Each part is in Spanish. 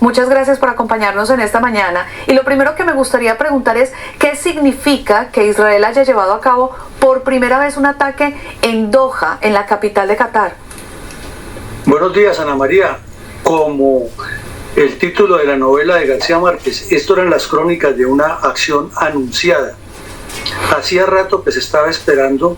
Muchas gracias por acompañarnos en esta mañana. Y lo primero que me gustaría preguntar es, ¿qué significa que Israel haya llevado a cabo por primera vez un ataque en Doha, en la capital de Qatar? Buenos días, Ana María. Como el título de la novela de García Márquez, esto eran las crónicas de una acción anunciada. Hacía rato que se estaba esperando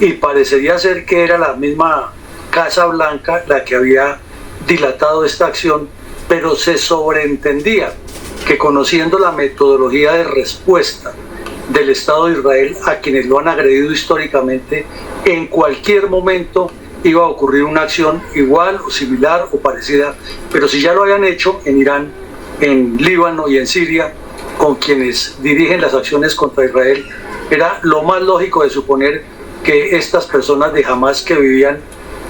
y parecería ser que era la misma Casa Blanca la que había dilatado esta acción, pero se sobreentendía que, conociendo la metodología de respuesta del Estado de Israel a quienes lo han agredido históricamente, en cualquier momento iba a ocurrir una acción igual o similar o parecida, pero si ya lo habían hecho en Irán, en Líbano y en Siria, con quienes dirigen las acciones contra Israel, era lo más lógico de suponer que estas personas de Hamas, que vivían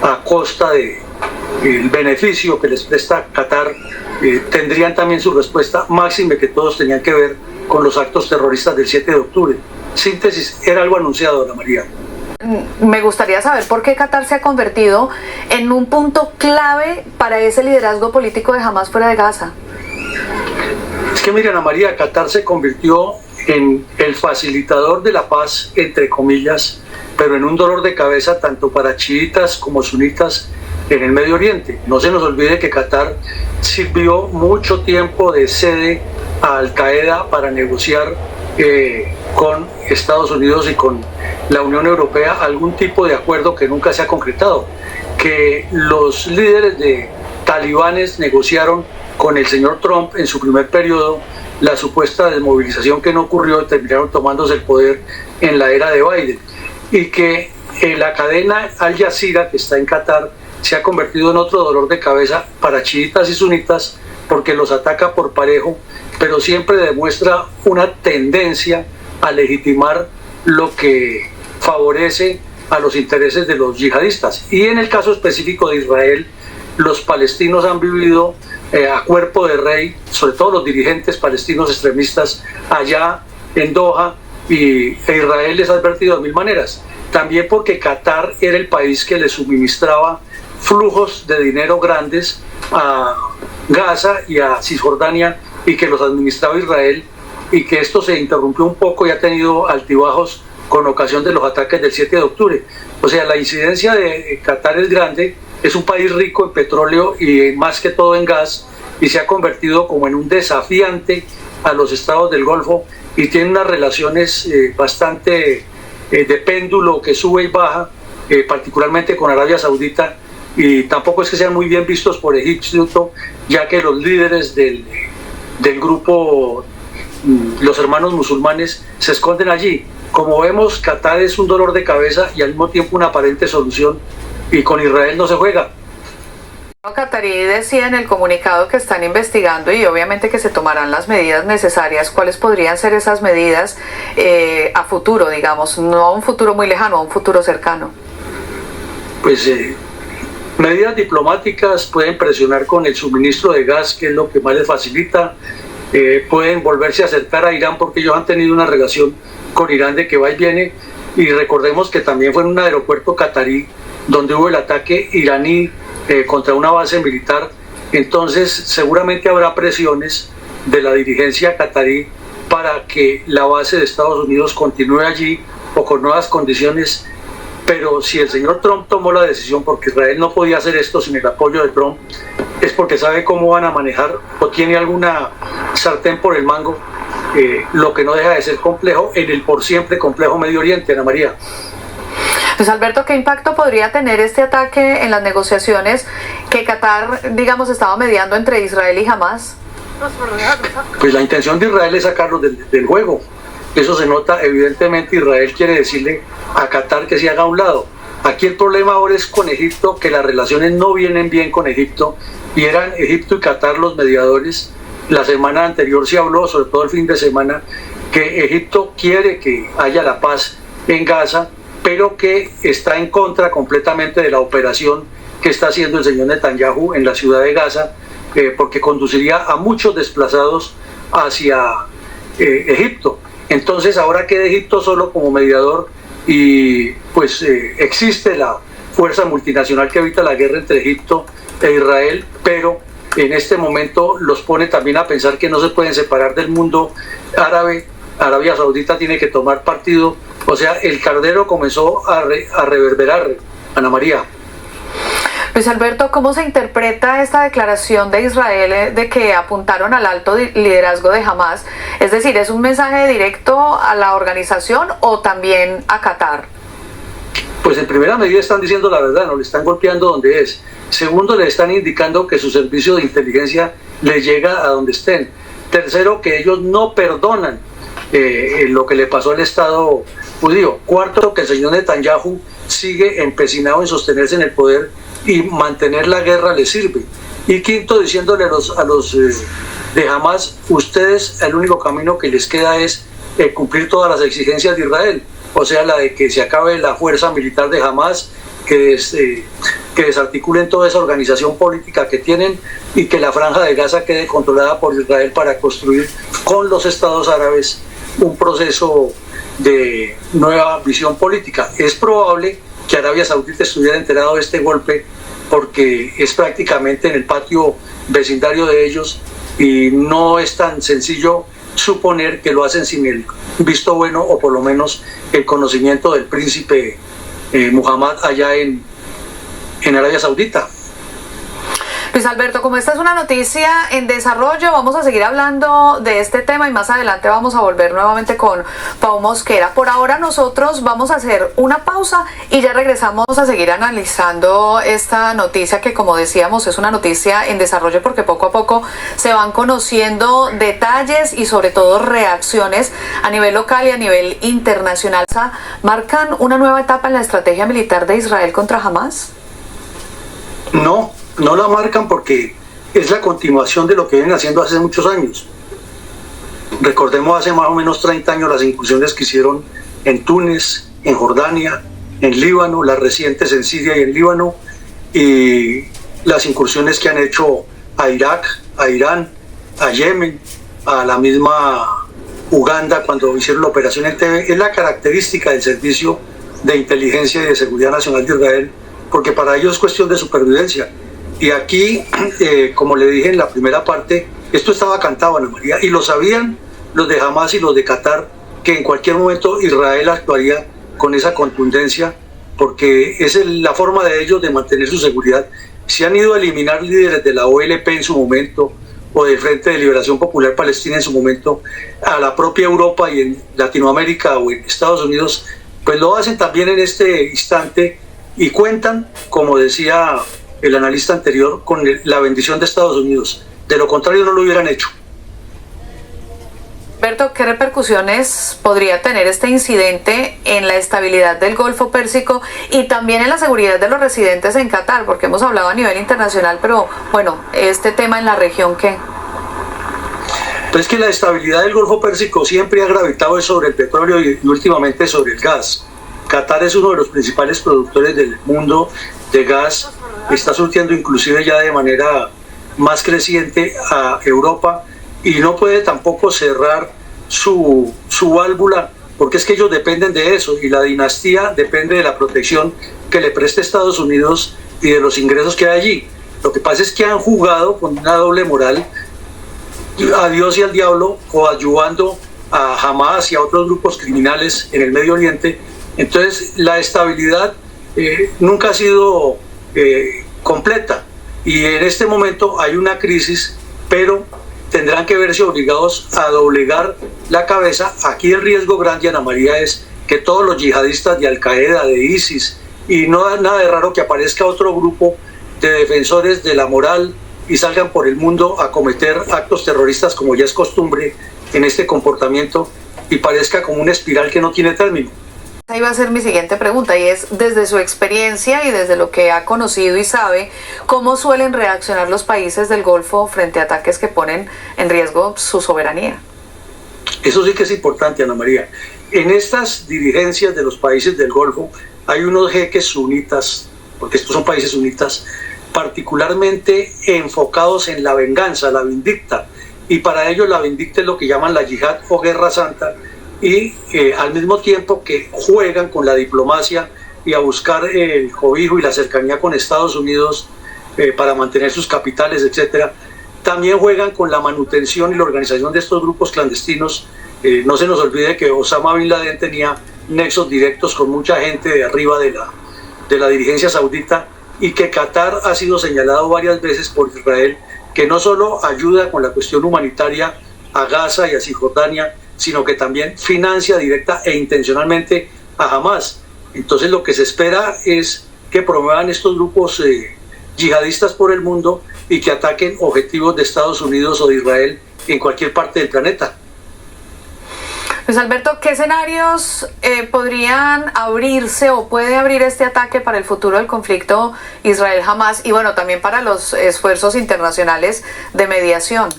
a costa del beneficio que les presta Qatar, tendrían también su respuesta, máxime que todos tenían que ver con los actos terroristas del 7 de octubre. Síntesis, era algo anunciado, Ana María. Me gustaría saber por qué Qatar se ha convertido en un punto clave para ese liderazgo político de Hamas fuera de Gaza. Es que, mira, Ana María, Qatar se convirtió en el facilitador de la paz, entre comillas, pero en un dolor de cabeza tanto para chiitas como sunitas en el Medio Oriente. No se nos olvide que Qatar sirvió mucho tiempo de sede a Al Qaeda para negociar con Estados Unidos y con la Unión Europea algún tipo de acuerdo que nunca se ha concretado, que los líderes de talibanes negociaron con el señor Trump en su primer periodo la supuesta desmovilización que no ocurrió y terminaron tomándose el poder en la era de Biden, y que la cadena Al Jazeera, que está en Qatar, se ha convertido en otro dolor de cabeza para chiitas y sunitas porque los ataca por parejo, pero siempre demuestra una tendencia a legitimar lo que favorece a los intereses de los yihadistas. Y en el caso específico de Israel, los palestinos han vivido a cuerpo de rey, sobre todo los dirigentes palestinos extremistas allá en Doha, y Israel les ha advertido de mil maneras. También porque Qatar era el país que le suministraba flujos de dinero grandes a Gaza y a Cisjordania, y que los administraba Israel, y que esto se interrumpió un poco y ha tenido altibajos con ocasión de los ataques del 7 de octubre. O sea, la incidencia de Qatar es grande, es un país rico en petróleo y más que todo en gas, y se ha convertido como en un desafiante a los estados del Golfo, y tiene unas relaciones bastante de péndulo que sube y baja, particularmente con Arabia Saudita, y tampoco es que sean muy bien vistos por Egipto, ya que los líderes del grupo, los hermanos musulmanes, se esconden allí. Como vemos, Qatar es un dolor de cabeza y al mismo tiempo una aparente solución, y con Israel no se juega. Qatarí decía en el comunicado que están investigando y obviamente que se tomarán las medidas necesarias. ¿Cuáles podrían ser esas medidas a futuro, digamos, no a un futuro muy lejano, a un futuro cercano? Pues medidas diplomáticas, pueden presionar con el suministro de gas, que es lo que más les facilita. Pueden volverse a acercar a Irán porque ellos han tenido una relación con Irán de que va y viene, y recordemos que también fue en un aeropuerto qatarí donde hubo el ataque iraní contra una base militar. Entonces seguramente habrá presiones de la dirigencia qatarí para que la base de Estados Unidos continúe allí o con nuevas condiciones. Pero si el señor Trump tomó la decisión, porque Israel no podía hacer esto sin el apoyo de Trump, es porque sabe cómo van a manejar o tiene alguna sartén por el mango, lo que no deja de ser complejo en el por siempre complejo Medio Oriente, Ana María. Pues Alberto, ¿qué impacto podría tener este ataque en las negociaciones que Qatar, digamos, estaba mediando entre Israel y Hamas? Pues la intención de Israel es sacarlos del juego. Eso se nota, evidentemente Israel quiere decirle a Qatar que se haga a un lado. Aquí el problema ahora es con Egipto, que las relaciones no vienen bien con Egipto, y eran Egipto y Qatar los mediadores. La semana anterior se habló, sobre todo el fin de semana, que Egipto quiere que haya la paz en Gaza, pero que está en contra completamente de la operación que está haciendo el señor Netanyahu en la ciudad de Gaza, porque conduciría a muchos desplazados hacia Egipto. Entonces ahora queda Egipto solo como mediador, y pues existe la fuerza multinacional que evita la guerra entre Egipto e Israel, pero en este momento los pone también a pensar que no se pueden separar del mundo árabe. Arabia Saudita tiene que tomar partido, o sea, el caldero comenzó a reverberar, Ana María. Luis Alberto, ¿cómo se interpreta esta declaración de Israel de que apuntaron al alto liderazgo de Hamas? Es decir, ¿es un mensaje directo a la organización o también a Qatar? Pues en primera medida están diciendo la verdad, no le están golpeando donde es. Segundo, le están indicando que su servicio de inteligencia le llega a donde estén. Tercero, que ellos no perdonan lo que le pasó al Estado judío. Cuarto, que el señor Netanyahu sigue empecinado en sostenerse en el poder y mantener la guerra le sirve. Y quinto, diciéndole a los de Hamas, ustedes el único camino que les queda es cumplir todas las exigencias de Israel, o sea, la de que se acabe la fuerza militar de Hamas, que desarticulen toda esa organización política que tienen y que la franja de Gaza quede controlada por Israel para construir con los estados árabes un proceso de nueva visión política. Es probable que Arabia Saudita estuviera enterado de este golpe porque es prácticamente en el patio vecindario de ellos y no es tan sencillo suponer que lo hacen sin el visto bueno o por lo menos el conocimiento del príncipe Muhammad allá en Arabia Saudita. Luis Alberto, como esta es una noticia en desarrollo, vamos a seguir hablando de este tema y más adelante vamos a volver nuevamente con Pau Mosquera. Por ahora nosotros vamos a hacer una pausa y ya regresamos a seguir analizando esta noticia que, como decíamos, es una noticia en desarrollo porque poco a poco se van conociendo detalles y sobre todo reacciones a nivel local y a nivel internacional. ¿Marcan una nueva etapa en la estrategia militar de Israel contra Hamas? No la marcan porque es la continuación de lo que vienen haciendo hace muchos años. Recordemos hace más o menos 30 años las incursiones que hicieron en Túnez, en Jordania, en Líbano, las recientes en Siria y en Líbano, y las incursiones que han hecho a Irak, a Irán, a Yemen, a la misma Uganda cuando hicieron la operación Entebbe. Es la característica del Servicio de Inteligencia y de Seguridad Nacional de Israel, porque para ellos es cuestión de supervivencia. Y aquí, como le dije en la primera parte, esto estaba cantado, Ana María, y lo sabían los de Hamas y los de Qatar, que en cualquier momento Israel actuaría con esa contundencia, porque es la forma de ellos de mantener su seguridad. Se han ido a eliminar líderes de la OLP en su momento, o del Frente de Liberación Popular Palestina en su momento, a la propia Europa y en Latinoamérica o en Estados Unidos, pues lo hacen también en este instante y cuentan, como decía el analista anterior, con la bendición de Estados Unidos. De lo contrario no lo hubieran hecho. Alberto, ¿qué repercusiones podría tener este incidente en la estabilidad del Golfo Pérsico y también en la seguridad de los residentes en Qatar? Porque hemos hablado a nivel internacional, pero bueno, este tema en la región, ¿qué? Pues que la estabilidad del Golfo Pérsico siempre ha gravitado sobre el petróleo y últimamente sobre el gas. Qatar es uno de los principales productores del mundo de gas, está surtiendo inclusive ya de manera más creciente a Europa y no puede tampoco cerrar su válvula, porque es que ellos dependen de eso y la dinastía depende de la protección que le preste Estados Unidos y de los ingresos que hay allí. Lo que pasa es que han jugado con una doble moral, a Dios y al diablo, coadyuvando a Hamas y a otros grupos criminales en el Medio Oriente. Entonces la estabilidad nunca ha sido completa y en este momento hay una crisis, pero tendrán que verse obligados a doblegar la cabeza. Aquí el riesgo grande, Ana María, es que todos los yihadistas de Al Qaeda, de ISIS, y no da nada de raro que aparezca otro grupo de defensores de la moral y salgan por el mundo a cometer actos terroristas como ya es costumbre en este comportamiento y parezca como una espiral que no tiene término. Esa iba a ser mi siguiente pregunta y es, desde su experiencia y desde lo que ha conocido y sabe, ¿cómo suelen reaccionar los países del Golfo frente a ataques que ponen en riesgo su soberanía? Eso sí que es importante, Ana María. En estas dirigencias de los países del Golfo hay unos jeques sunitas, porque estos son países sunitas, particularmente enfocados en la venganza, la vindicta, y para ellos la vindicta es lo que llaman la yihad o guerra santa, y al mismo tiempo que juegan con la diplomacia y a buscar el cobijo y la cercanía con Estados Unidos, para mantener sus capitales, etcétera. También juegan con la manutención y la organización de estos grupos clandestinos. No se nos olvide que Osama Bin Laden tenía nexos directos con mucha gente de arriba de la dirigencia saudita, y que Qatar ha sido señalado varias veces por Israel que no solo ayuda con la cuestión humanitaria a Gaza y a Cisjordania, sino que también financia directa e intencionalmente a Hamas. Entonces lo que se espera es que promuevan estos grupos yihadistas por el mundo y que ataquen objetivos de Estados Unidos o de Israel en cualquier parte del planeta. Luis Alberto, ¿qué escenarios podrían abrirse o puede abrir este ataque para el futuro del conflicto Israel-Hamas y bueno, también para los esfuerzos internacionales de mediación?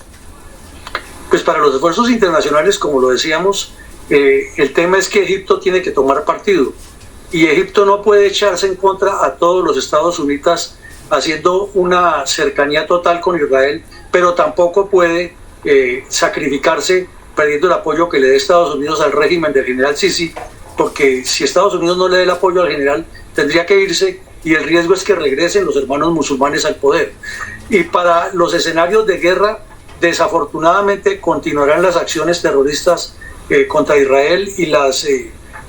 Pues para los esfuerzos internacionales, como lo decíamos, el tema es que Egipto tiene que tomar partido y Egipto no puede echarse en contra a todos los Estados Unidos haciendo una cercanía total con Israel, pero tampoco puede sacrificarse perdiendo el apoyo que le dé Estados Unidos al régimen del general Sisi, porque si Estados Unidos no le da el apoyo al general, tendría que irse y el riesgo es que regresen los hermanos musulmanes al poder. Y para los escenarios de guerra, desafortunadamente continuarán las acciones terroristas contra Israel y las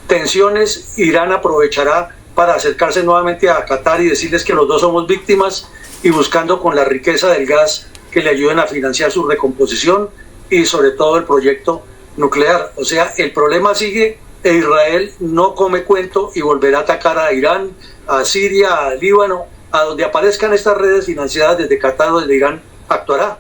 tensiones. Irán aprovechará para acercarse nuevamente a Qatar y decirles que los dos somos víctimas y buscando con la riqueza del gas que le ayuden a financiar su recomposición y sobre todo el proyecto nuclear. O sea, el problema sigue e Israel no come cuento y volverá a atacar a Irán, a Siria, a Líbano, a donde aparezcan estas redes financiadas desde Qatar o desde Irán, actuará.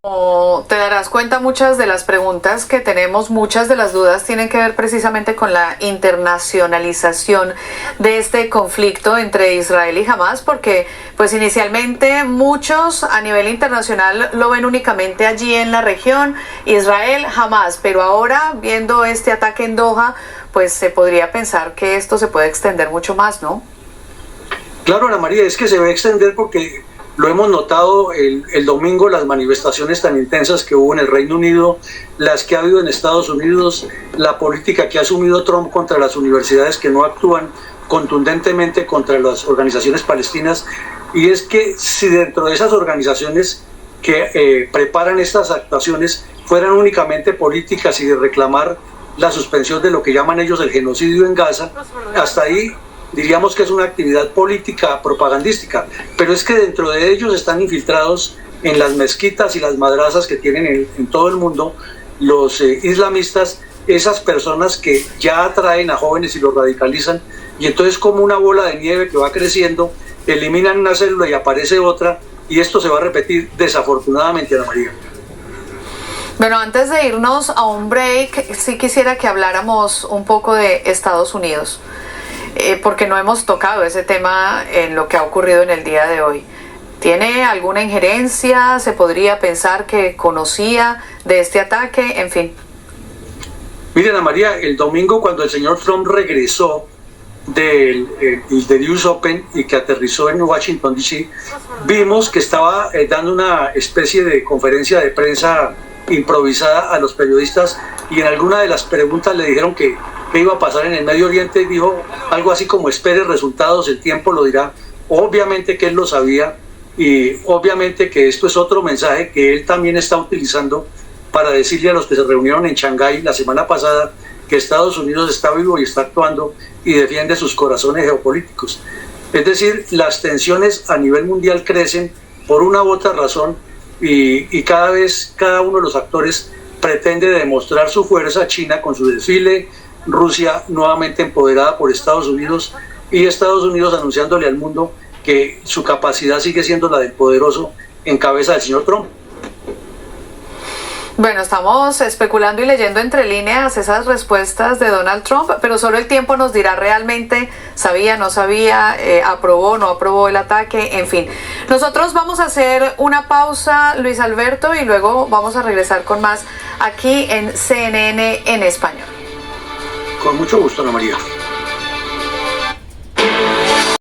Como te darás cuenta, muchas de las preguntas que tenemos, muchas de las dudas tienen que ver precisamente con la internacionalización de este conflicto entre Israel y Hamas, porque pues inicialmente muchos a nivel internacional lo ven únicamente allí en la región, Israel, Hamas, pero ahora viendo este ataque en Doha, pues se podría pensar que esto se puede extender mucho más, ¿no? Claro, Ana María, es que se va a extender porque lo hemos notado el domingo, las manifestaciones tan intensas que hubo en el Reino Unido, las que ha habido en Estados Unidos, la política que ha asumido Trump contra las universidades que no actúan contundentemente contra las organizaciones palestinas. Y es que si dentro de esas organizaciones que preparan estas actuaciones fueran únicamente políticas y de reclamar la suspensión de lo que llaman ellos el genocidio en Gaza, hasta ahí diríamos que es una actividad política propagandística, pero es que dentro de ellos están infiltrados en las mezquitas y las madrazas que tienen en todo el mundo los islamistas, esas personas que ya atraen a jóvenes y los radicalizan, y entonces como una bola de nieve que va creciendo, eliminan una célula y aparece otra, y esto se va a repetir desafortunadamente, Ana María. Bueno, antes de irnos a un break, sí quisiera que habláramos un poco de Estados Unidos. Porque no hemos tocado ese tema en lo que ha ocurrido en el día de hoy. ¿Tiene alguna injerencia? ¿Se podría pensar que conocía de este ataque? En fin. Miren, Ana María, el domingo cuando el señor Trump regresó del US Open y que aterrizó en Washington, D.C., vimos que estaba dando una especie de conferencia de prensa improvisada a los periodistas, y en alguna de las preguntas le dijeron que qué iba a pasar en el Medio Oriente, dijo algo así como espere resultados, el tiempo lo dirá. Obviamente que él lo sabía y obviamente que esto es otro mensaje que él también está utilizando para decirle a los que se reunieron en Shanghái la semana pasada que Estados Unidos está vivo y está actuando y defiende sus corazones geopolíticos. Es decir, las tensiones a nivel mundial crecen por una u otra razón y cada vez cada uno de los actores pretende demostrar su fuerza. China con su desfile, Rusia nuevamente empoderada por Estados Unidos y Estados Unidos anunciándole al mundo que su capacidad sigue siendo la del poderoso en cabeza del señor Trump. Bueno, estamos especulando y leyendo entre líneas esas respuestas de Donald Trump, pero solo el tiempo nos dirá realmente sabía, no sabía, aprobó, no aprobó el ataque, en fin. Nosotros vamos a hacer una pausa, Luis Alberto, y luego vamos a regresar con más aquí en CNN en español. Con mucho gusto, Ana María.